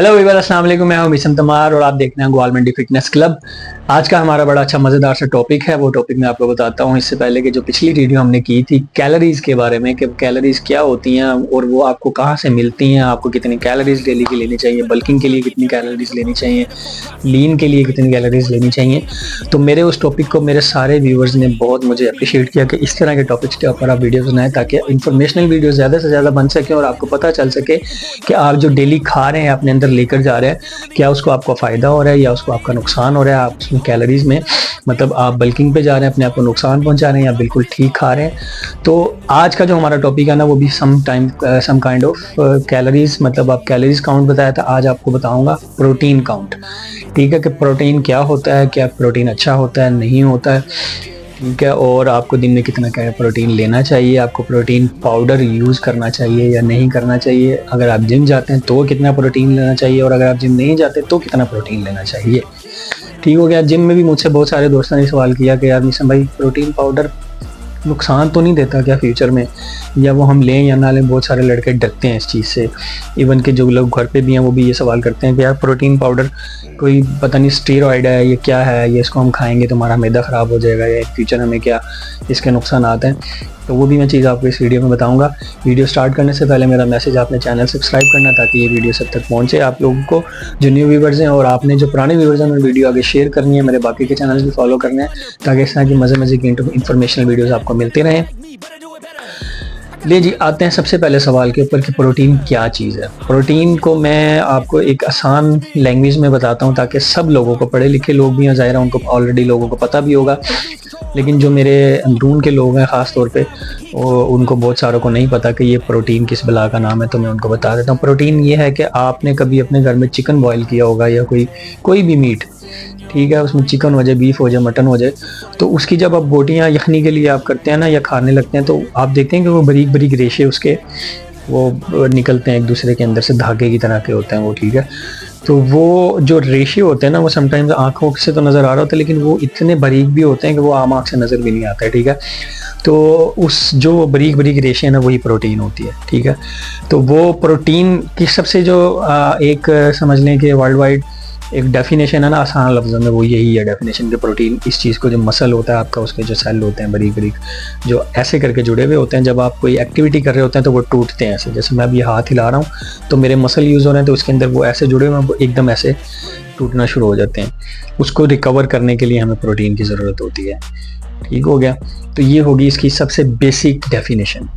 Hello Weaver, अस्सलाम वालेकुम। मैं हूं मिशन तमार और आप देख रहे हैं गोल मंडी फिटनेस क्लब। आज का हमारा बड़ा अच्छा मजेदार सा टॉपिक है। वो टॉपिक मैं आपको बताता हूं इससे पहले कि जो पिछली वीडियो हमने की थी कैलोरीज के बारे में, कि कैलोरीज क्या होती हैं और वो आपको कहां से मिलती हैं, आपको कितनी कैलोरीज डेली की लेनी चाहिए, बल्किंग के लिए कितनी कैलोरीज लेनी चाहिए, लीन के लिए कितनी कैलोरीज लेनी चाहिए। तो मेरे उस टॉपिक को मेरे सारे व्यूवर्स ने बहुत मुझे अप्रिशिएट किया कि इस तरह के टॉपिक्स के ऊपर आप वीडियोस बनाएं ताकि इंफॉर्मेशनल वीडियो ज़्यादा से ज़्यादा बन सके और आपको पता चल सके कि आप जो डेली खा रहे हैं, अपने अंदर लेकर जा रहे हैं, क्या उसको आपको फ़ायदा हो रहा है या उसको आपका नुकसान हो रहा है। आप उसमें कैलोरीज में मतलब आप बल्किंग पे जा रहे हैं, अपने आप को नुकसान पहुंचा रहे हैं या बिल्कुल ठीक खा रहे हैं। तो आज का जो हमारा टॉपिक है ना, वो भी सम काइंड ऑफ कैलोरीज, मतलब आप कैलोरीज काउंट बताया था, आज आपको बताऊंगा प्रोटीन काउंट। ठीक है, कि प्रोटीन क्या होता है, क्या प्रोटीन अच्छा होता है, नहीं होता है, ठीक है, और आपको दिन में कितना प्रोटीन लेना चाहिए, आपको प्रोटीन पाउडर यूज़ करना चाहिए या नहीं करना चाहिए, अगर आप जिम जाते हैं तो कितना प्रोटीन लेना चाहिए और अगर आप जिम नहीं जाते तो कितना प्रोटीन लेना चाहिए। ठीक हो गया। जिम में भी मुझसे बहुत सारे दोस्तों ने सवाल किया कि यार निशा भाई, प्रोटीन पाउडर नुकसान तो नहीं देता क्या फ्यूचर में, या वो हम लें या ना लें। बहुत सारे लड़के डरते हैं इस चीज़ से। इवन के जो लोग घर पे भी हैं वो भी ये सवाल करते हैं कि यार प्रोटीन पाउडर कोई पता नहीं स्टेरॉइड है, ये क्या है, ये इसको हम खाएंगे तो हमारा मैदा ख़राब हो जाएगा या फ्यूचर हमें क्या इसके नुकसान आते हैं। तो वो भी मैं चीज़ आपको इस वीडियो में बताऊंगा। वीडियो स्टार्ट करने से पहले मेरा मैसेज, आपने चैनल सब्सक्राइब करना ताकि ये वीडियो सब तक पहुंचे आप लोगों को जो न्यू व्यूवर्स हैं, और आपने जो पुराने व्यूवर्स हैं उन्हें वीडियो आगे शेयर करनी है, मेरे बाकी के चैनल भी फॉलो करने हैं ताकि इस तरह की मज़े की इन्फॉर्मेशनल वीडियोज़ आपको मिलते रहें। ले जी, आते हैं सबसे पहले सवाल के ऊपर कि प्रोटीन क्या चीज़ है। प्रोटीन को मैं आपको एक आसान लैंग्वेज में बताता हूँ ताकि सब लोगों को, पढ़े लिखे लोग भी हैं ज़ाहिर है उनको ऑलरेडी लोगों को पता भी होगा, लेकिन जो मेरे अंदरून के लोग हैं ख़ास तौर पे उनको बहुत सारों को नहीं पता कि ये प्रोटीन किस बला का नाम है। तो मैं उनको बता देता हूँ। प्रोटीन ये है कि आपने कभी अपने घर में चिकन बॉयल किया होगा या कोई भी मीट, ठीक है, उसमें चिकन हो जाए, बीफ हो जाए, मटन हो जाए, तो उसकी जब आप बोटियाँ यखनी के लिए आप करते हैं ना या खाने लगते हैं तो आप देखते हैं कि वो बारीक बारीक रेशे उसके वो निकलते हैं एक दूसरे के अंदर से, धागे की तरह के होते हैं वो। ठीक है, तो वो जो रेशे होते हैं ना, वो समटाइम्स आंखों से तो नज़र आ रहा होता है लेकिन वो इतने बारीक भी होते हैं कि वो आम आँख से नज़र भी नहीं आता है। ठीक है, तो उस जो बारीक बारीक रेशे हैं ना, वही प्रोटीन होती है। ठीक है, तो वो प्रोटीन की सबसे जो एक समझ लें कि वर्ल्ड वाइड एक डेफिनेशन है ना, आसान लफ्ज़ों में, वो यही है डेफिनेशन के प्रोटीन इस चीज़ को, जो मसल होता है आपका, उसके जो सेल होते हैं बारीक बारीक जो ऐसे करके जुड़े हुए होते हैं, जब आप कोई एक्टिविटी कर रहे होते हैं तो वो टूटते हैं ऐसे। जैसे मैं अभी हाथ हिला रहा हूँ तो मेरे मसल यूज़ हो रहे हैं तो उसके अंदर वो ऐसे जुड़े हुए हैं, वो एकदम ऐसे टूटना शुरू हो जाते हैं। उसको रिकवर करने के लिए हमें प्रोटीन की ज़रूरत होती है। ठीक हो गया, तो ये होगी इसकी सबसे बेसिक डेफिनेशन।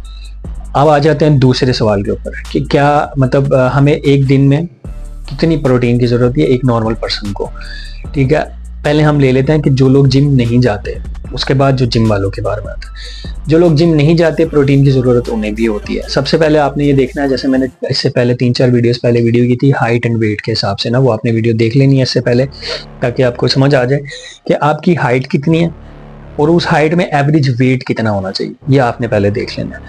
अब आ जाते हैं दूसरे सवाल के ऊपर कि क्या मतलब हमें एक दिन में कितनी प्रोटीन की ज़रूरत है एक नॉर्मल पर्सन को। ठीक है, पहले हम ले लेते हैं कि जो लोग जिम नहीं जाते, उसके बाद जो जिम वालों के बारे में आता है। जो लोग जिम नहीं जाते, प्रोटीन की ज़रूरत उन्हें भी होती है। सबसे पहले आपने ये देखना है, जैसे मैंने इससे पहले 3-4 वीडियोस पहले वीडियो की थी हाइट एंड वेट के हिसाब से ना, वो आपने वीडियो देख लेनी है इससे पहले ताकि आपको समझ आ जाए कि आपकी हाइट कितनी है और उस हाइट में एवरेज वेट कितना होना चाहिए, ये आपने पहले देख लेना है।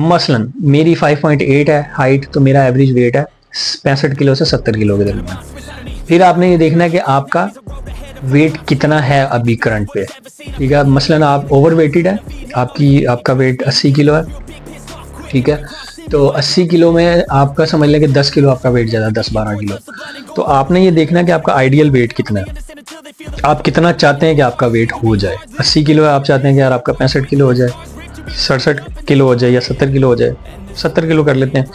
मसलन मेरी 5.8 है हाइट, तो मेरा एवरेज वेट है 65 किलो से 70 किलो के दरमियान। फिर आपने ये देखना है कि आपका वेट कितना है अभी करंट पे। ठीक है, मसलन आप ओवर वेटेड है, आपका वेट 80 किलो है। ठीक है, तो 80 किलो में आपका समझ लें कि 10 किलो आपका वेट ज़्यादा, 10-12 किलो। तो आपने ये देखना है कि आपका आइडियल वेट कितना है, आप कितना चाहते हैं कि आपका वेट हो जाए। 80 किलो है, आप चाहते हैं कि यार आपका 65 किलो हो जाए, 67 किलो हो जाए या 70 किलो हो जाए, 70 किलो कर लेते हैं।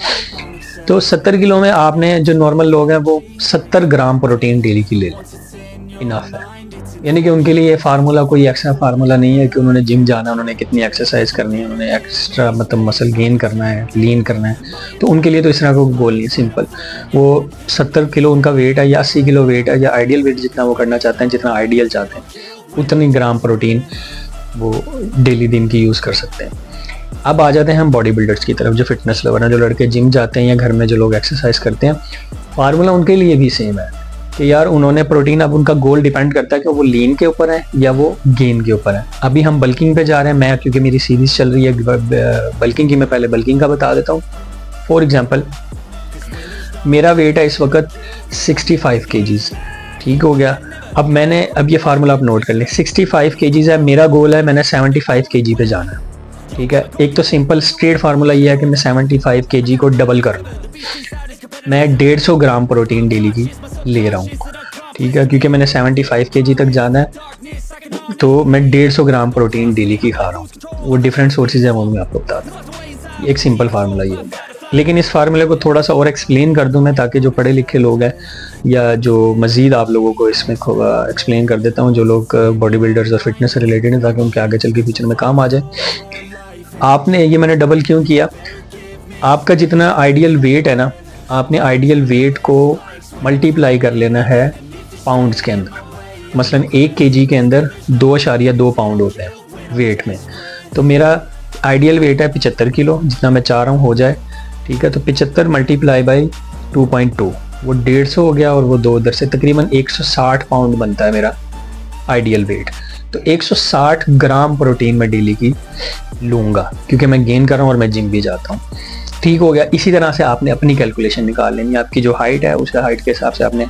तो 70 किलो में आपने, जो नॉर्मल लोग हैं वो 70 ग्राम प्रोटीन डेली की ले लें, इनफ है। यानी कि उनके लिए ये फार्मूला कोई एक्स्ट्रा फार्मूला नहीं है कि उन्होंने जिम जाना है, उन्होंने कितनी एक्सरसाइज करनी है, उन्होंने एक्स्ट्रा मतलब मसल गेन करना है, लीन करना है, तो उनके लिए तो इस तरह का गोल नहीं है। सिंपल वो 70 किलो उनका वेट है या 80 किलो वेट है या आइडियल वेट जितना वो करना चाहते हैं, जितना आइडियल चाहते हैं, उतनी ग्राम प्रोटीन वो डेली दिन की यूज़ कर सकते हैं। अब आ जाते हैं हम बॉडी बिल्डर्स की तरफ, जो फिटनेस लवर हैं, जो लड़के जिम जाते हैं या घर में जो लोग एक्सरसाइज करते हैं। फार्मूला उनके लिए भी सेम है कि यार उन्होंने प्रोटीन, अब उनका गोल डिपेंड करता है कि वो लीन के ऊपर है या वो गेन के ऊपर है। अभी हम बल्किंग पे जा रहे हैं, मैं क्योंकि मेरी सीरीज चल रही है बल्किंग की, मैं पहले बल्किंग का बता देता हूँ। फॉर एग्जाम्पल मेरा वेट है इस वक्त 65 kgs। ठीक हो गया, अब ये फार्मूला आप नोट कर लें, 65 kgs है, मेरा गोल है मैंने 75 kg पे जाना है। ठीक है, एक तो सिंपल स्ट्रेट फार्मूला ये है कि मैं 75 kg को डबल कर लूँ। मैं 150 ग्राम प्रोटीन डेली की ले रहा हूँ, ठीक है, क्योंकि मैंने 75 kg तक जाना है, तो मैं 150 ग्राम प्रोटीन डेली की खा रहा हूँ। वो डिफरेंट सोर्सेज है, वो मैं आपको बताता हूँ। एक सिंपल फार्मूला ये है, लेकिन इस फार्मूले को थोड़ा सा और एक्सप्लेन कर दूं मैं, ताकि जो पढ़े लिखे लोग हैं या जो मज़ीद आप लोगों को इसमें एक्सप्लेन कर देता हूं, जो लोग बॉडी बिल्डर्स और फिटनेस से रिलेटेड हैं, ताकि उनके आगे चल के फ्यूचर में काम आ जाए। आपने ये मैंने डबल क्यों किया, आपका जितना आइडियल वेट है ना, आपने आइडियल वेट को मल्टीप्लाई कर लेना है पाउंड्स के अंदर। मसलन 1 kg के अंदर 2.2 पाउंड होते हैं वेट में, तो मेरा आइडियल वेट है 75 किलो, जितना मैं चाह रहा हूँ हो जाए, ठीक है। तो 75 मल्टीप्लाई बाई 2.2, वो 150 हो गया, और वो 2 उधर से तकरीबन 160 पाउंड बनता है मेरा आइडियल वेट। तो 160 ग्राम प्रोटीन मैं डेली की लूँगा, क्योंकि मैं गेन कर रहा हूँ और मैं जिम भी जाता हूँ, ठीक हो गया। इसी तरह से आपने अपनी कैलकुलेशन निकाल लेनी है, आपकी जो हाइट है उस हाइट के हिसाब से आपने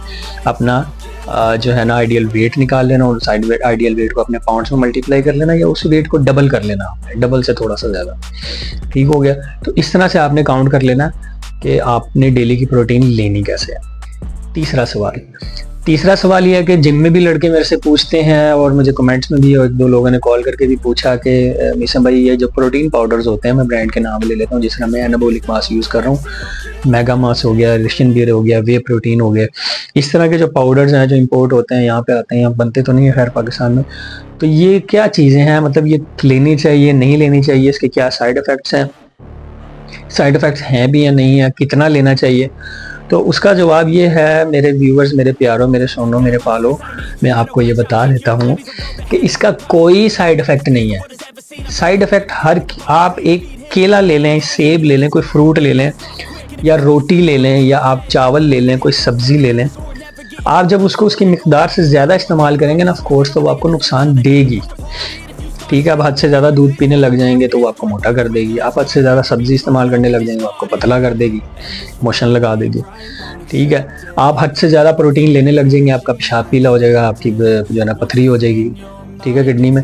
अपना जो है ना आइडियल वेट निकाल लेना, और उस आइडियल वेट को अपने पाउंड्स में मल्टीप्लाई कर लेना, या उस वेट को डबल कर लेना, डबल से थोड़ा सा ज़्यादा, ठीक हो गया। तो इस तरह से आपने काउंट कर लेना कि आपने डेली की प्रोटीन लेनी कैसे है। तीसरा सवाल ये है कि जिम में भी लड़के मेरे से पूछते हैं, और मुझे कमेंट्स में भी और 1-2 लोगों ने कॉल करके भी पूछा कि मिशन भाई ये जो प्रोटीन पाउडर्स होते हैं, मैं ब्रांड के नाम ले लेता हूँ, जिस तरह मैं एनाबोलिक मास यूज़ कर रहा हूँ, मेगा मास हो गया, रेशन बियर हो गया, वे प्रोटीन हो गया, इस तरह के जो पाउडर्स हैं जो इंपोर्ट होते हैं, यहाँ पे आते हैं, यहाँ बनते तो नहीं है खैर पाकिस्तान में, तो ये क्या चीज़ें हैं, मतलब ये लेनी चाहिए नहीं लेनी चाहिए, इसके क्या साइड इफ़ेक्ट्स हैं, साइड इफ़ेक्ट्स हैं भी या नहीं है, कितना लेना चाहिए। तो उसका जवाब ये है मेरे व्यूअर्स, मेरे प्यारों, मेरे सोनों, मेरे पालो, मैं आपको ये बता देता हूँ कि इसका कोई साइड इफ़ेक्ट नहीं है। साइड इफ़ेक्ट आप एक केला ले लें, सेब ले लें, कोई फ्रूट ले लें, या रोटी ले लें, या आप चावल ले लें, कोई सब्ज़ी ले लें, आप जब उसको उसकी मिकदार से ज़्यादा इस्तेमाल करेंगे ना, ऑफ कोर्स तो वो आपको नुकसान देगी, ठीक है। आप हद से ज़्यादा दूध पीने लग जाएंगे तो वो आपको मोटा कर देगी, आप हद से ज़्यादा सब्ज़ी इस्तेमाल करने लग जाएंगे, वो आपको पतला कर देगी, मोशन लगा देगी, ठीक है। आप हद से ज़्यादा प्रोटीन लेने लग जाएंगे, आपका पेशाब पीला हो जाएगा, आपकी जो है ना पथरी हो जाएगी, ठीक है, किडनी में।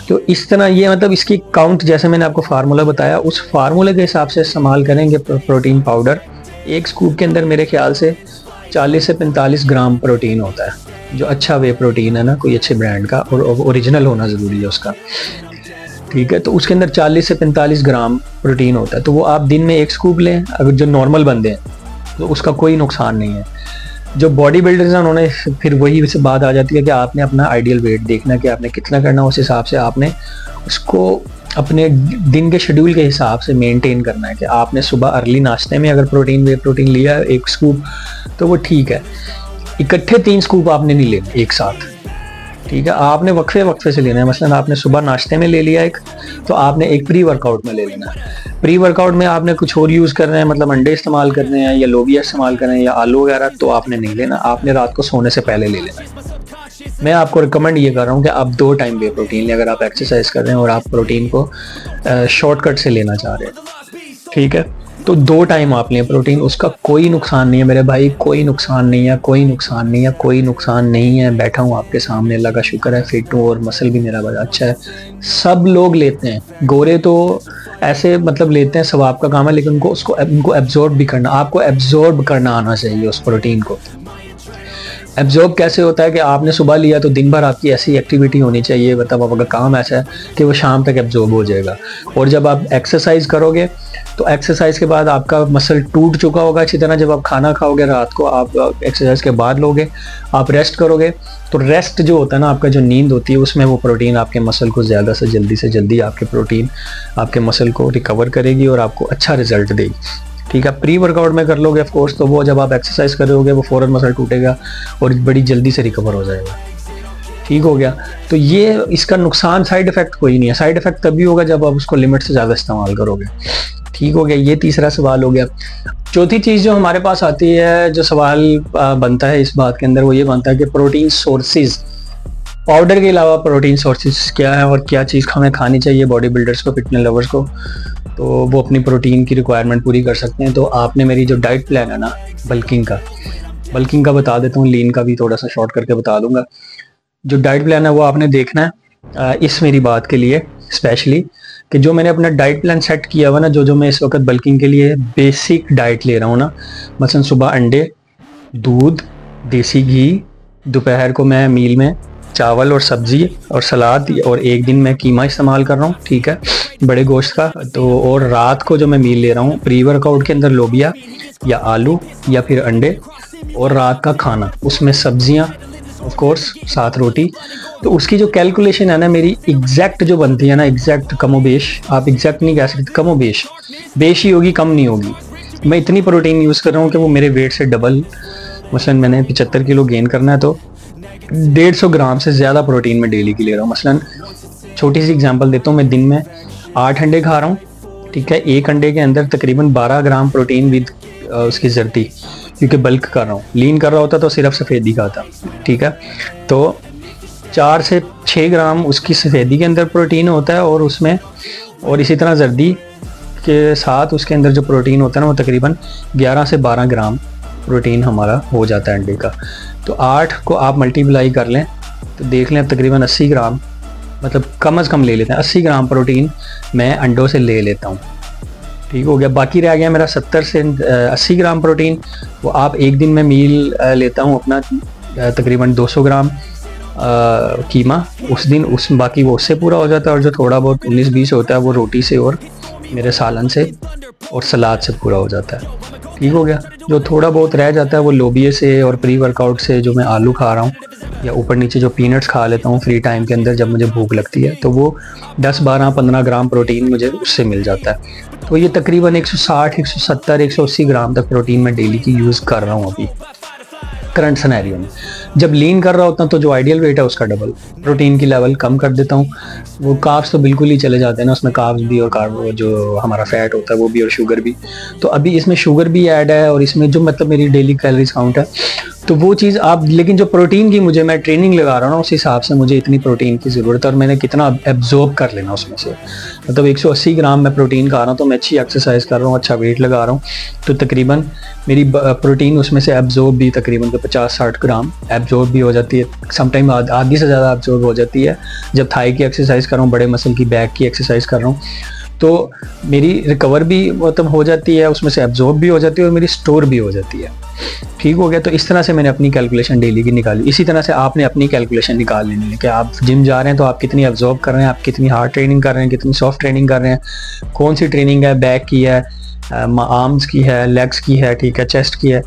तो इस तरह ये मतलब इसकी काउंट, जैसे मैंने आपको फार्मूला बताया, उस फार्मूले के हिसाब से इस्तेमाल करेंगे प्रोटीन पाउडर। एक स्कूप के अंदर मेरे ख्याल से 40 से 45 ग्राम प्रोटीन होता है, जो अच्छा वे प्रोटीन है ना, कोई अच्छे ब्रांड का, और ओरिजिनल होना ज़रूरी है उसका, ठीक है। तो उसके अंदर 40 से 45 ग्राम प्रोटीन होता है, तो वो आप दिन में 1 स्कूप लें, अगर जो नॉर्मल बंदे हैं तो उसका कोई नुकसान नहीं है। जो बॉडी बिल्डर्स हैं उन्होंने फिर वही से बात आ जाती है कि आपने अपना आइडियल वेट देखना कि आपने कितना करना, उस हिसाब से आपने उसको अपने दिन के शेड्यूल के हिसाब से मेंटेन करना है कि आपने सुबह अर्ली नाश्ते में अगर वे प्रोटीन लिया 1 स्कूप तो वो ठीक है, इकट्ठे 3 स्कूप आपने नहीं लेने एक साथ, ठीक है। आपने वक्फे से लेना है। मसलन आपने सुबह नाश्ते में ले लिया एक, तो आपने एक प्री वर्कआउट में ले लेना है। प्री वर्कआउट में आपने कुछ और यूज़ करना है, मतलब अंडे इस्तेमाल करने हैं या लोबिया इस्तेमाल करना है या आलू वगैरह, तो आपने नहीं लेना, आपने रात को सोने से पहले ले लेना है। मैं आपको रिकमेंड ये कर रहा हूँ कि आप 2 टाइम वे प्रोटीन लें, अगर आप एक्सरसाइज कर रहे हैं और आप प्रोटीन को शॉर्टकट से लेना चाह रहे हैं, ठीक है। तो 2 टाइम आप लें प्रोटीन, उसका कोई नुकसान नहीं है मेरे भाई, कोई नुकसान नहीं है, कोई नुकसान नहीं है, कोई नुकसान नहीं है। बैठा हूँ आपके सामने, अल्लाह का शुक्र है, फिट हूँ और मसल भी मेरा बड़ा अच्छा है। सब लोग लेते हैं, गोरे तो ऐसे मतलब लेते हैं, सवाब का काम है, लेकिन उनको एब्जॉर्ब भी करना, आपको एब्जॉर्ब करना आना चाहिए उस प्रोटीन को। एब्जॉर्ब कैसे होता है कि आपने सुबह लिया तो दिन भर आपकी ऐसी एक्टिविटी होनी चाहिए, मतलब आपका काम ऐसा है कि वो शाम तक एब्जॉर्ब हो जाएगा। और जब आप एक्सरसाइज करोगे तो एक्सरसाइज के बाद आपका मसल टूट चुका होगा अच्छी तरह। जब आप खाना खाओगे रात को, आप एक्सरसाइज के बाद लोगे, आप रेस्ट करोगे, तो रेस्ट जो होता है ना, आपका जो नींद होती है, उसमें वो प्रोटीन आपके मसल को ज़्यादा से जल्दी आपके प्रोटीन आपके मसल को रिकवर करेगी और आपको अच्छा रिजल्ट देगी, ठीक है। प्री वर्कआउट में कर लोगे ऑफ कोर्स, तो वो जब आप एक्सरसाइज कर रहे होगे वो फ़ौरन मसल टूटेगा और बड़ी जल्दी से रिकवर हो जाएगा, ठीक हो गया। तो ये इसका नुकसान, साइड इफेक्ट कोई नहीं है। साइड इफेक्ट तभी होगा जब आप उसको लिमिट से ज़्यादा इस्तेमाल करोगे, ठीक हो गया। ये तीसरा सवाल हो गया। चौथी चीज़ जो हमारे पास आती है, जो सवाल बनता है इस बात के अंदर, वो ये बनता है कि प्रोटीन सोर्सेज, पाउडर के अलावा प्रोटीन सोर्सेज क्या है और क्या चीज़ हमें खानी चाहिए बॉडी बिल्डर्स को, फिटनेस लवर्स को, तो वो अपनी प्रोटीन की रिक्वायरमेंट पूरी कर सकते हैं। तो आपने मेरी जो डाइट प्लान है ना, बल्किंग का बता देता हूँ, लीन का भी थोड़ा सा शॉर्ट करके बता दूंगा। जो डाइट प्लान है वो आपने देखना है इस मेरी बात के लिए स्पेशली कि जो मैंने अपना डाइट प्लान सेट किया हुआ ना, जो मैं इस वक्त बल्किंग के लिए बेसिक डाइट ले रहा हूँ ना, मसलन सुबह अंडे, दूध, देसी घी, दोपहर को मैं मील में चावल और सब्जी और सलाद, और एक दिन मैं कीमा इस्तेमाल कर रहा हूँ, ठीक है, बड़े गोश्त का। तो और रात को जो मैं मील ले रहा हूँ प्री वर्कआउट के अंदर लोबिया या आलू या फिर अंडे, और रात का खाना उसमें सब्जियाँ ऑफ कोर्स, साथ रोटी। तो उसकी जो कैलकुलेशन है ना मेरी एग्जैक्ट जो बनती है ना, एग्जैक्ट कमोबेश, आप एग्जैक्ट नहीं कह सकते, कमोबेश, बेश ही होगी, कम नहीं होगी। मैं इतनी प्रोटीन यूज़ कर रहा हूँ कि वो मेरे वेट से डबल, मसलन मैंने 75 किलो गेन करना है तो 150 ग्राम से ज़्यादा प्रोटीन मैं डेली की ले रहा हूँ। मसलन छोटी सी एग्जांपल देता हूँ, मैं दिन में 8 अंडे खा रहा हूँ, ठीक है, एक अंडे के अंदर तकरीबन 12 ग्राम प्रोटीन विद उसकी जर्दी, क्योंकि बल्क कर रहा हूँ। लीन कर रहा होता तो सिर्फ सफ़ेदी खाता, ठीक है, तो 4 से 6 ग्राम उसकी सफ़ेदी के अंदर प्रोटीन होता है, और उसमें और इसी तरह जर्दी के साथ उसके अंदर जो प्रोटीन होता है ना वो तकरीबन 11 से 12 ग्राम प्रोटीन हमारा हो जाता है अंडे का। तो 8 को आप मल्टीप्लाई कर लें तो देख लें तकरीबन 80 ग्राम, मतलब कम से कम ले लेते हैं 80 ग्राम प्रोटीन मैं अंडों से ले लेता हूँ, ठीक हो गया। बाकी रह गया मेरा 70 से 80 ग्राम प्रोटीन, वो आप एक दिन में मील लेता हूँ अपना तकरीबन 200 ग्राम कीमा उस दिन, उस बाकी वो उससे पूरा हो जाता है, और जो थोड़ा बहुत 19-20 होता है वो रोटी से और मेरे सालन से और सलाद से पूरा हो जाता है, ठीक हो गया। जो थोड़ा बहुत रह जाता है वो लोबिये से और प्री वर्कआउट से जो मैं आलू खा रहा हूँ, या ऊपर नीचे जो पीनट्स खा लेता हूँ फ्री टाइम के अंदर जब मुझे भूख लगती है, तो वो 10, 12, 15 ग्राम प्रोटीन मुझे उससे मिल जाता है। तो ये तकरीबन 160, 170, 180 ग्राम तक प्रोटीन मैं डेली की यूज़ कर रहा हूँ अभी करंट सिनेरियो में। जब लीन कर रहा होता हूँ तो जो आइडियल वेट है उसका डबल प्रोटीन की लेवल कम कर देता हूँ। वो कार्ब्स तो बिल्कुल ही चले जाते हैं ना, उसमें कार्ब्स भी और कार्ब जो हमारा फैट होता है वो भी और शुगर भी। तो अभी इसमें शुगर भी ऐड है, और इसमें जो मतलब मेरी डेली कैलोरीज काउंट है तो वो चीज़ आप, लेकिन जो प्रोटीन की मुझे मैं ट्रेनिंग लगा रहा हूँ ना उस हिसाब से मुझे इतनी प्रोटीन की ज़रूरत है, और मैंने कितना एब्जॉर्ब कर लेना उसमें से। मतलब 180 ग्राम मैं प्रोटीन खा रहा हूँ तो मैं अच्छी एक्सरसाइज कर रहा हूँ, अच्छा वेट लगा रहा हूँ, तो तकरीबन मेरी प्रोटीन उसमें से एब्जॉर्ब भी तकरीबन 50-60 ग्राम एब्जॉर्ब भी हो जाती है। समटाइम आधी से ज़्यादा एब्जॉर्ब हो जाती है जब थाई की एक्सरसाइज कर रहा हूँ, बड़े मसल की बैक की एक्सरसाइज कर रहा हूँ, तो मेरी रिकवर भी मतलब हो जाती है, उसमें से एब्जॉर्ब भी हो जाती है और मेरी स्टोर भी हो जाती है, ठीक हो गया। तो इस तरह से मैंने अपनी कैलकुलेशन डेली की निकाली। इसी तरह से आपने अपनी कैलकुलेशन निकाल लेनी है कि आप जिम जा रहे हैं तो आप कितनी एब्जॉर्ब कर रहे हैं, आप कितनी हार्ड ट्रेनिंग कर रहे हैं, कितनी सॉफ्ट ट्रेनिंग कर रहे हैं, कौन सी ट्रेनिंग है, बैक की है, आर्म्स की है, लेग्स की है, ठीक है, चेस्ट की है,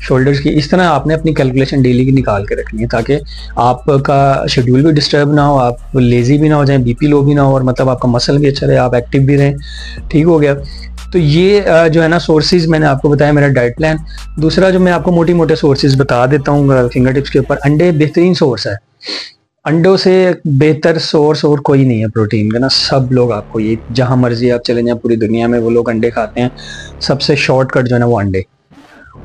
शोल्डर्स की। इस तरह आपने अपनी कैलकुलेशन डेली की निकाल के रखनी है ताकि आपका शेड्यूल भी डिस्टर्ब ना हो, आप लेजी भी ना हो जाए, बीपी लो भी ना हो, और मतलब आपका मसल भी अच्छा रहे, आप एक्टिव भी रहें, ठीक हो गया। तो ये जो है ना सोर्सेज मैंने आपको बताया मेरा डाइट प्लान। दूसरा जो मैं आपको मोटे मोटे सोर्सेज बता देता हूँ फिंगर टिप्स के ऊपर, अंडे बेहतरीन सोर्स है, अंडों से बेहतर सोर्स और कोई नहीं है प्रोटीन का ना। सब लोग आपको ये जहाँ मर्जी आप चले जाएं पूरी दुनिया में वो लोग अंडे खाते हैं, सबसे शॉर्टकट जो है ना वो अंडे।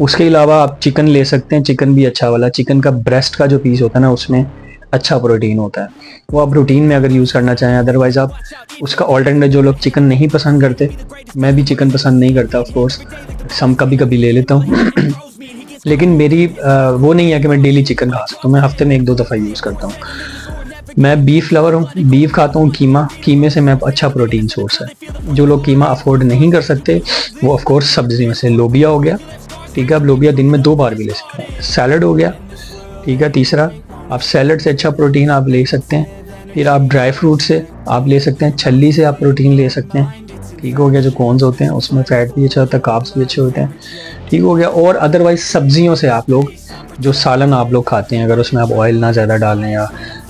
उसके अलावा आप चिकन ले सकते हैं, चिकन भी अच्छा वाला, चिकन का ब्रेस्ट का जो पीस होता है ना उसमें अच्छा प्रोटीन होता है, वो आप रूटीन में अगर यूज़ करना चाहें। अदरवाइज आप उसका ऑल्टरनेट, जो लोग चिकन नहीं पसंद करते, मैं भी चिकन पसंद नहीं करता ऑफ कोर्स, सम कभी कभी ले लेता हूँ लेकिन मेरी वो नहीं है कि मैं डेली चिकन खा सकता हूँ, मैं हफ्ते में 1-2 दफ़ा यूज़ करता हूँ। मैं बीफ लवर हूँ, बीफ खाता हूँ, कीमा, कीमे से मैं अच्छा प्रोटीन सोर्स है। जो लोग कीमा अफोर्ड नहीं कर सकते वो ऑफ कोर्स सब्जी में से लोबिया हो गया, ठीक है, आप लोबिया दिन में 2 बार भी ले सकते हैं। सैलड हो गया, ठीक है, तीसरा आप सैलड से अच्छा प्रोटीन आप ले सकते हैं। फिर आप ड्राई फ्रूट से आप ले सकते हैं, छल्ली से आप प्रोटीन ले सकते हैं, ठीक हो गया। जो कॉर्न्स होते हैं उसमें फैट भी अच्छा होता है, कार्ब्स भी अच्छे होते हैं, ठीक हो गया। और अदरवाइज सब्जियों से आप लोग, जो सालन आप लोग खाते हैं, अगर उसमें आप ऑयल ना ज़्यादा डालें या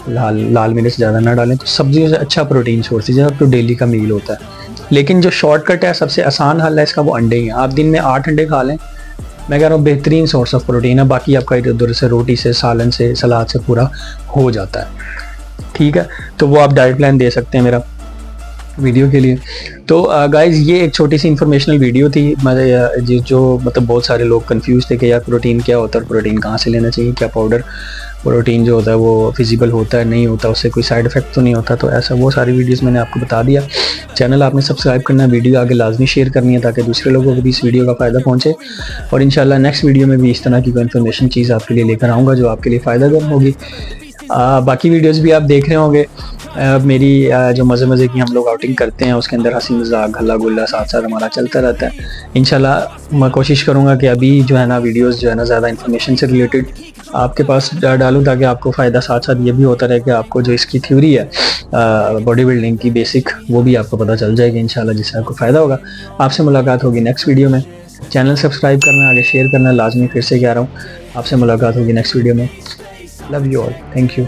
लाल मिर्च ज़्यादा ना डालें, तो सब्जियों से अच्छा प्रोटीन सोर्स है जो डेली का मील होता है। लेकिन जो शॉर्टकट है, सबसे आसान हल है इसका, वो अंडे ही हैं। आप दिन में 8 अंडे खा लें, मैं कह रहा हूँ बेहतरीन सोर्स ऑफ प्रोटीन है। बाकी आपका इधर उधर से रोटी से, सालन से, सलाद से पूरा हो जाता है, ठीक है। तो वो आप डाइट प्लान दे सकते हैं मेरा वीडियो के लिए। तो गाइज ये एक छोटी सी इंफॉर्मेशनल वीडियो थी, जो मतलब बहुत सारे लोग कंफ्यूज थे कि यार प्रोटीन क्या होता है, प्रोटीन कहाँ से लेना चाहिए, क्या पाउडर प्रोटीन जो होता है वो फिजिबल होता है, नहीं होता, उससे कोई साइड इफेक्ट तो नहीं होता। तो ऐसा वो सारी वीडियोस मैंने आपको बता दिया। चैनल आपने सब्सक्राइब करना है, वीडियो आगे लाजमी शेयर करनी है ताकि दूसरे लोगों को भी इस वीडियो का फ़ायदा पहुंचे। और इंशाल्लाह नेक्स्ट वीडियो में भी इस तरह की कोई इन्फॉर्मेशन चीज़ आपके लिए लेकर आऊँगा जो आपके लिए फ़ायदा होगी। बाकी वीडियोज़ भी आप देख रहे होंगे, मेरी जो मज़े मज़े की हम लोग आउटिंग करते हैं उसके अंदर हंसी मजाक हल्ला गुल्ला साथ साथ हमारा चलता रहता है। इंशाल्लाह मैं कोशिश करूँगा कि अभी जो है ना वीडियोस जो है ना ज़्यादा इन्फॉर्मेशन से रिलेटेड आपके पास डालूँ, ताकि आपको फ़ायदा साथ साथ ये भी होता रहे कि आपको जो इसकी थ्योरी है बॉडी बिल्डिंग की बेसिक, वो भी आपको पता चल जाएगी इंशाल्लाह, जिससे आपको फ़ायदा होगा। आपसे मुलाकात होगी नेक्स्ट वीडियो में। चैनल सब्सक्राइब करना, आगे शेयर करना लाजमी, फिर से कह रहा हूँ। आपसे मुलाकात होगी नेक्स्ट वीडियो में। Love you all, thank you.